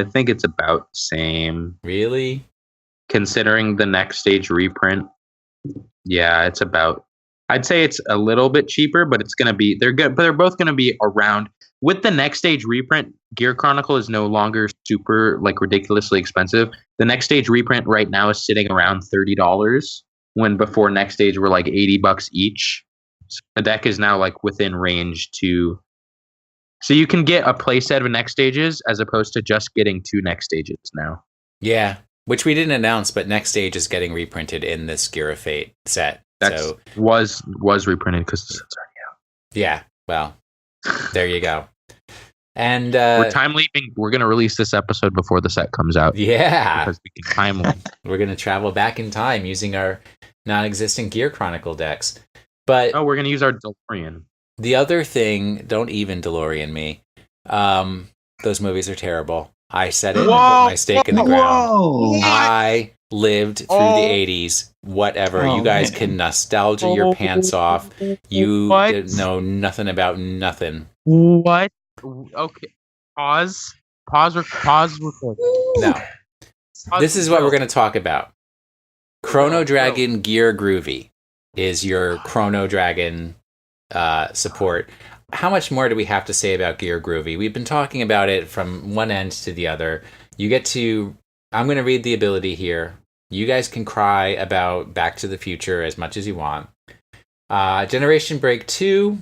I think it's about the same. Really? Considering the next stage reprint, yeah, it's about. I'd say it's a little bit cheaper, but it's gonna be. They're good, but they're both gonna be around. With the next stage reprint, Gear Chronicle is no longer super like ridiculously expensive. The next stage reprint right now is sitting around $30, when before next stage were like $80 each. So the deck is now like within range to So you can get a playset of next stages as opposed to just getting 2 next stages now. Yeah, which we didn't announce, but Next Stage is getting reprinted in this Gear of Fate set. That So was reprinted because the set's already out. yeah, well, there you go. And We're time leaping. We're going to release this episode before the set comes out. yeah, Because we can time leap. we're going to travel back in time using our non-existent Gear Chronicle decks. But Oh, we're going to use our DeLorean. the other thing, don't even DeLorean me. Those movies are terrible. I said it and put my stake in the ground. Whoa! I lived through the 80s. Whatever. Oh, you guys man. can nostalgia your pants off. You What? didn't know nothing about nothing. What? Okay. Pause. Pause record. No. Pause This is what the we're show. going to talk about. Chrono Dragon Gear Groovy is your Chrono Dragon support. How much more do we have to say about Gear Groovy? We've been talking about it from one end to the other. You get to... I'm going to read the ability here. You guys can cry about Back to the Future as much as you want. Generation Break 2.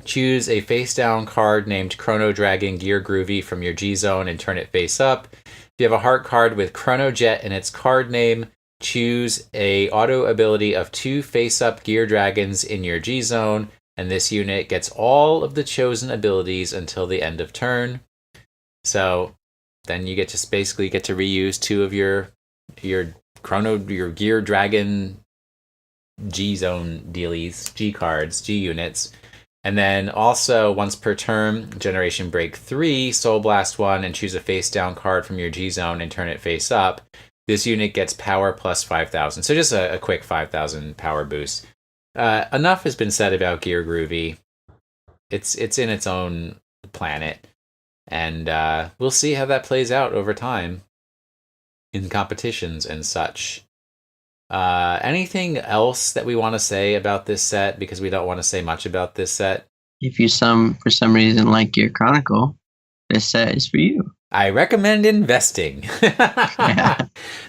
Choose a face-down card named Chrono Dragon Gear Groovy from your G-Zone and turn it face up. If you have a heart card with Chrono Jet in its card name, choose a auto ability of 2 face-up Gear Dragons in your G-Zone, and this unit gets all of the chosen abilities until the end of turn. So then you get to basically get to reuse 2 of your Gear Dragon G-Zone dealies, G cards, G units. And then also, once per turn, Generation Break 3, Soul Blast 1, and choose a face-down card from your G-Zone and turn it face up. This unit gets power plus 5,000. So just a quick 5,000 power boost. Enough has been said about Gear Groovy. It's in its own planet. And we'll see how that plays out over time in competitions and such. Anything else that we want to say about this set? Because we don't want to say much about this set. If you for some reason like Gear Chronicle, this set is for you. I recommend investing.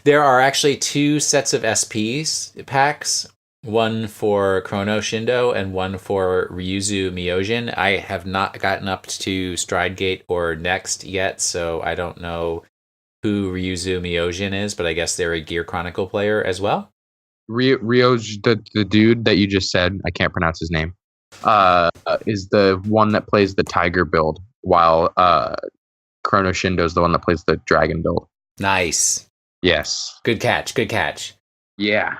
There are actually 2 sets of SPs packs. One for Chrono Shindo and one for Ryuzu Myojin. I have not gotten up to Stridegate or Next yet, so I don't know who Ryuzu Myojin is, but I guess they're a Gear Chronicle player as well. Ryoj, the dude that you just said, I can't pronounce his name, is the one that plays the Tiger build, while Chrono Shindo is the one that plays the Dragon build. Nice. Yes. Good catch. Good catch. Yeah.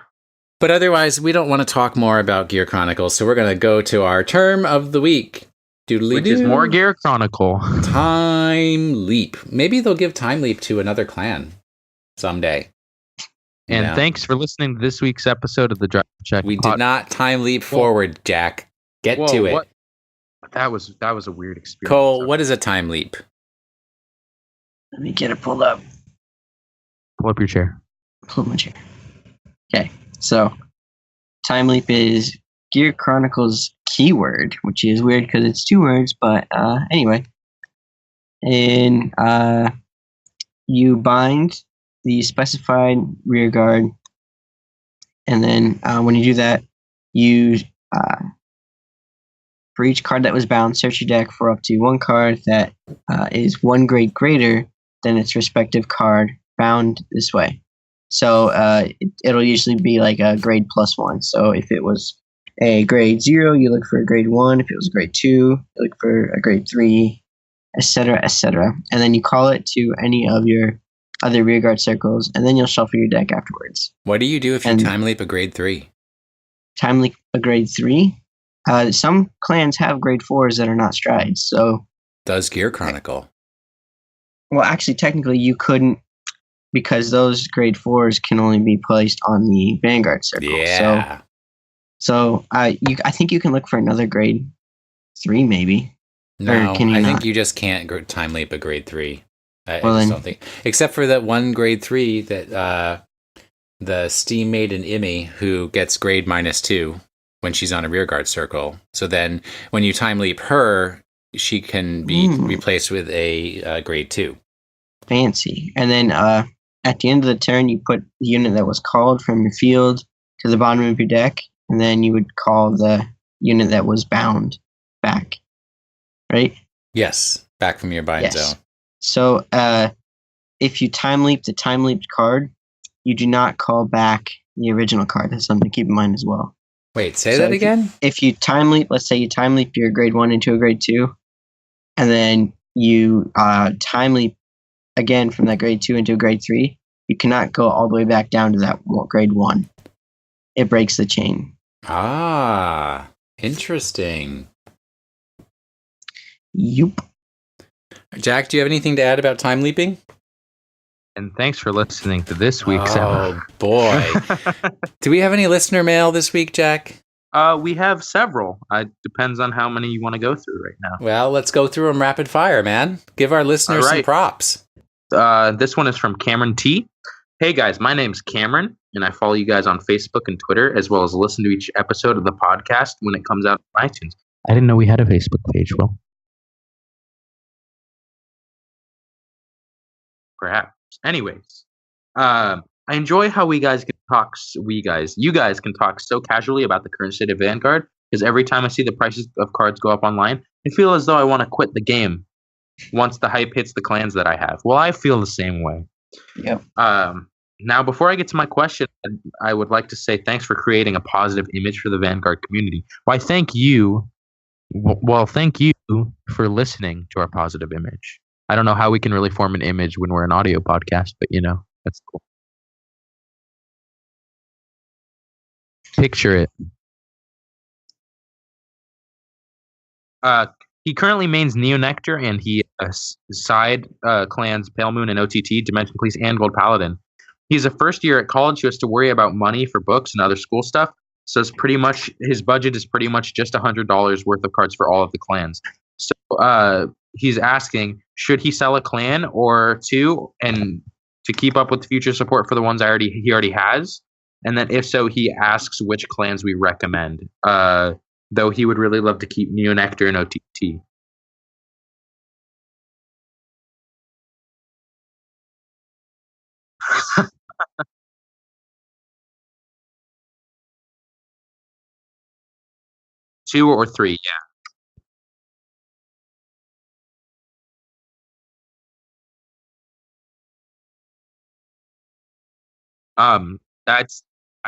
But otherwise, we don't want to talk more about Gear Chronicles, so we're going to go to our term of the week. Which is more Gear Chronicle. Time Leap. Maybe they'll give Time Leap to another clan someday. And thanks for listening to this week's episode of the Draft Check. We did not Time Leap forward, Jack. Get to it. What? That was a weird experience. Cole, what is a Time Leap? Let me get it pulled up. Pull up your chair. Pull up my chair. Okay, so Time Leap is Gear Chronicle's keyword, which is weird because it's 2 words, but anyway. And you bind the specified rear guard, and then when you do that, you for each card that was bound, search your deck for up to 1 card that is 1 grade greater than its respective card bound this way. So it'll usually be like a grade +1. So if it was a grade 0, you look for a grade 1. If it was a grade 2, you look for a grade 3, etc., etc. And then you call it to any of your other rearguard circles, and then you'll shuffle your deck afterwards. What do you do if you Time Leap a grade 3? Time Leap a grade 3? Some clans have grade 4s that are not strides. So does Gear Chronicle? Well, actually, technically, you couldn't, because those grade 4s can only be placed on the Vanguard circle. Yeah. So I think you can look for another grade 3, maybe. No, I think you just can't Time Leap a grade 3. I just don't think, except for that one grade 3 that the Steam Maiden Immy, who gets grade -2 when she's on a rearguard circle. So then when you Time Leap her, she can be replaced with a grade 2. Fancy. And then at the end of the turn, you put the unit that was called from your field to the bottom of your deck, and then you would call the unit that was bound back. right? Yes, back from your bind zone. So if you time leap the time leaped card, you do not call back the original card. That's something to keep in mind as well. Wait, say that again? If you time leap, let's say you time leap your grade 1 into a grade 2, and then you time leap again from that grade 2 into a grade 3, you cannot go all the way back down to that grade 1. It breaks the chain. Ah, interesting. Yup. Jack, do you have anything to add about time leaping? And thanks for listening to this week's Oh, boy. Do we have any listener mail this week, Jack? We have several. Depends on how many you want to go through right now. Well, let's go through them rapid fire, man. Give our listeners some props. This one is from Cameron T. Hey guys, my name's Cameron, and I follow you guys on Facebook and Twitter, as well as listen to each episode of the podcast when it comes out on iTunes. I didn't know we had a Facebook page, Will. Perhaps. Anyways, I enjoy how you guys can talk so casually about the current state of Vanguard, because every time I see the prices of cards go up online, I feel as though I want to quit the game once the hype hits the clans that I have. Well, I feel the same way. Yep. Now, before I get to my question, I would like to say thanks for creating a positive image for the Vanguard community. Why, thank you. Well, thank you for listening to our positive image. I don't know how we can really form an image when we're an audio podcast, but that's cool. Picture it. He currently mains Neonectar, and he side clans Pale Moon and OTT, Dimension Police, and Gold Paladin. He's a first year at college who has to worry about money for books and other school stuff. So it's pretty much his budget is pretty much just $100 worth of cards for all of the clans. So he's asking, should he sell a clan or two and to keep up with future support for the ones he already has? And then if so, he asks which clans we recommend. Though he would really love to keep Neonectar and OTT. Two or three, yeah. I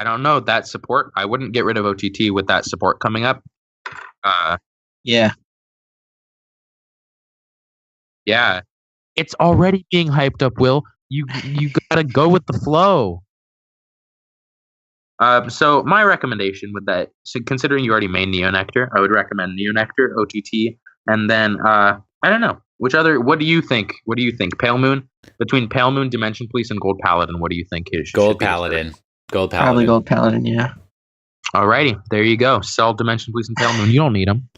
don't know, that support. I wouldn't get rid of OTT with that support coming up. Yeah. Yeah. It's already being hyped up, Will. You gotta go with the flow. So my recommendation with that, so considering you already made Neonectar, I would recommend Neonectar, OTT, and then I don't know what do you think? What do you think? Pale Moon, between Pale Moon, Dimension Police, and Gold Paladin, what do you think is Gold Paladin? Probably Gold Paladin, yeah. Alrighty, there you go. Sell Dimension Police and Pale Moon. You don't need them.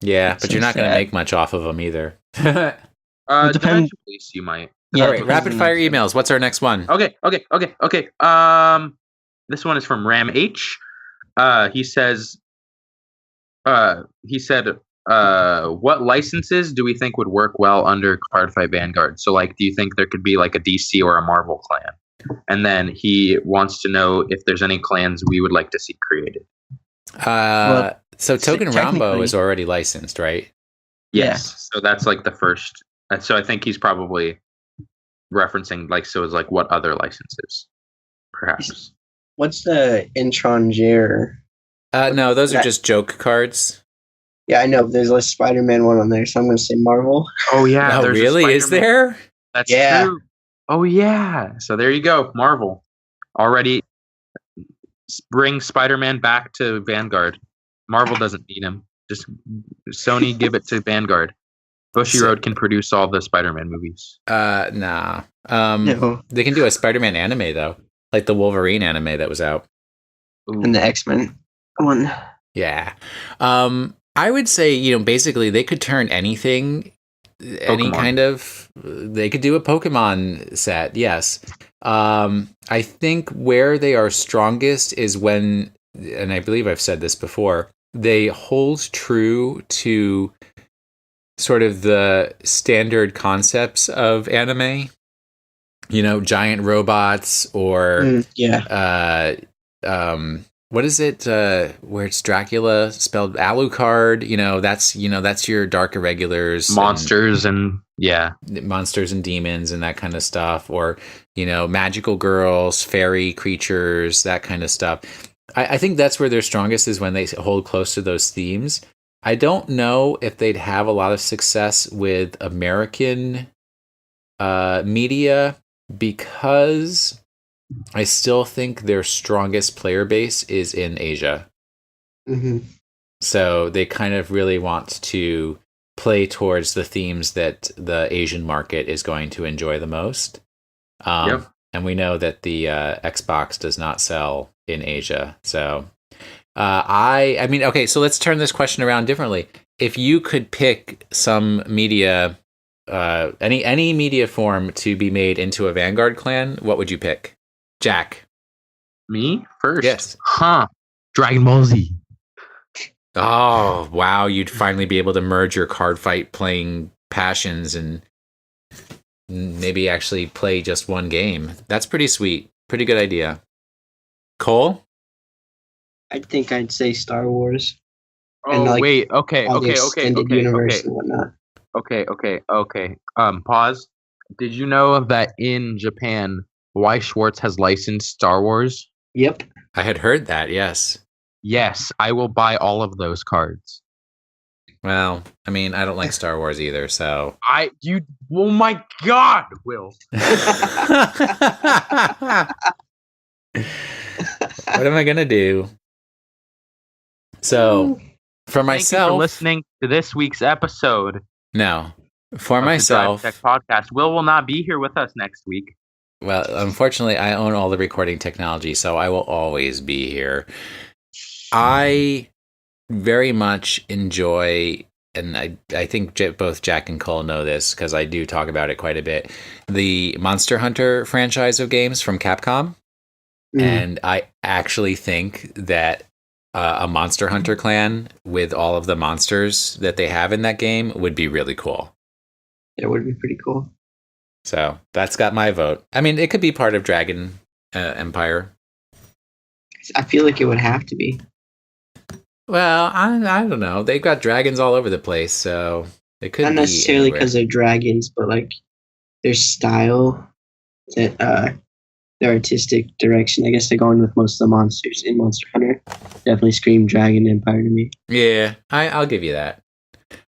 Yeah, but you're not going to make much off of them either. Dimension Police, you might. Yeah, all right, rapid fire emails. What's our next one? Okay. This one is from Ram H. He said, what licenses do we think would work well under Cardfight Vanguard? So, do you think there could be a DC or a Marvel clan? And then he wants to know if there's any clans we would like to see created. So Token Rambo is already licensed, right? Yes. Yeah. So that's the first. So I think he's probably referencing what other licenses, perhaps. What's the Intranger? No, those are just joke cards. Yeah, I know. There's a Spider-Man one on there, so I'm going to say Marvel. Oh yeah, oh, really? Is there? That's true. Oh yeah. So there you go, Marvel. Already bring Spider-Man back to Vanguard. Marvel doesn't need him. Just Sony give it to Vanguard. Bushiroad can produce all the Spider-Man movies. Nah. No. They can do a Spider-Man anime though, like the Wolverine anime that was out. Ooh. And the X-Men one. Yeah. I would say, basically they could turn anything, any kind of, they could do a Pokemon set. Yes. I think where they are strongest is when, and I believe I've said this before, they hold true to sort of the standard concepts of anime, giant robots or what is it? Where it's Dracula spelled Alucard? That's your dark irregulars, Monsters and monsters and demons and that kind of stuff, or magical girls, fairy creatures, that kind of stuff. I think that's where they're strongest, is when they hold close to those themes. I don't know if they'd have a lot of success with American media, because I still think their strongest player base is in Asia. Mm-hmm. So they kind of really want to play towards the themes that the Asian market is going to enjoy the most. Yep. And we know that the Xbox does not sell in Asia. So okay, so let's turn this question around differently. If you could pick some media, any media form to be made into a Vanguard clan, what would you pick? Jack. Me first? Yes. Dragon Ball Z. Oh, wow. You'd finally be able to merge your card fight playing passions and maybe actually play just one game. That's pretty sweet. Pretty good idea. Cole? I think I'd say Star Wars. Oh, wait. Okay. Universe and whatnot. Okay. Pause. Did you know that in Japan, Y. Schwartz has licensed Star Wars? Yep. I had heard that, yes. Yes, I will buy all of those cards. Well, I mean, I don't like Star Wars either, so... Oh my god, Will! What am I gonna do? So, for myself... Thank you for listening to this week's episode. No. For myself... The Drive Check Podcast. Will not be here with us next week. Well, unfortunately, I own all the recording technology, so I will always be here. I very much enjoy, and I think both Jack and Cole know this because I do talk about it quite a bit, the Monster Hunter franchise of games from Capcom. And I actually think that a Monster Hunter clan with all of the monsters that they have in that game would be really cool. It would be pretty cool. So that's got my vote. I mean, it could be part of Dragon Empire. I feel like it would have to be. Well, I don't know. They've got dragons all over the place, so it could not be necessarily because they're dragons, but like their style, that their artistic direction. I guess they're going with most of the monsters in Monster Hunter. Definitely scream Dragon Empire to me. Yeah, I'll give you that.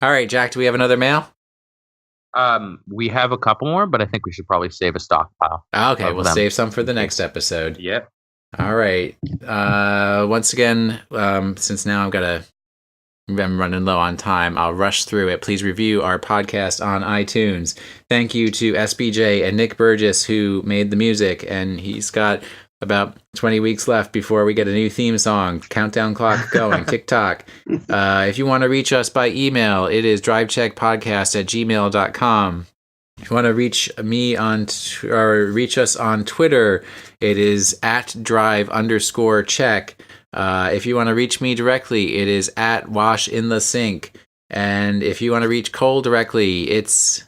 All right, Jack. Do we have another mail? We have a couple more, but I think we should probably save a stockpile. Okay, we'll save some for the next episode. Yep. All right. Once again, since now I'm running low on time, I'll rush through it. Please review our podcast on iTunes. Thank you to SBJ and Nick Burgess, who made the music, and he's got about 20 weeks left before we get a new theme song. Countdown clock going, tick-tock. If you want to reach us by email, it is drivecheckpodcast@gmail.com. If you want to reach me or reach us on Twitter, it is @drive_check. If you want to reach me directly, it is @washinthesink. And if you want to reach Cole directly, it's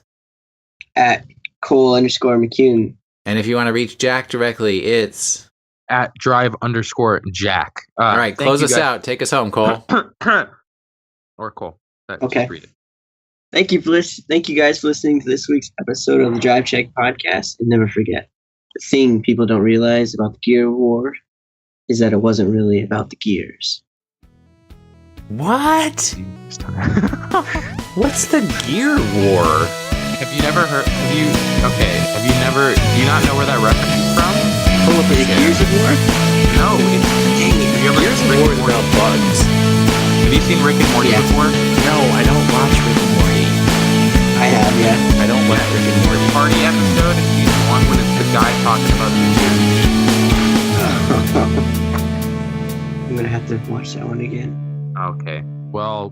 @Cole_McCune. And if you want to reach Jack directly, it's @drive_Jack. All right, close us out. Take us home, Cole. Or Cole. Okay. Just read it. Thank you guys for listening to this week's episode of the Drive Check Podcast. And never forget, the thing people don't realize about the Gear War is that it wasn't really about the gears. What? What's the Gear War? Have you never heard? Do you not know where that reference is from? Pull up the Gears of War? No. Gears of War is about bugs. Have you seen Rick and Morty before? No, I don't watch Rick and Morty. I have, yeah. I don't watch Rick and Morty. Party episode in season 1 when it's the guy talking about the gears. I'm gonna have to watch that one again. Okay. Well,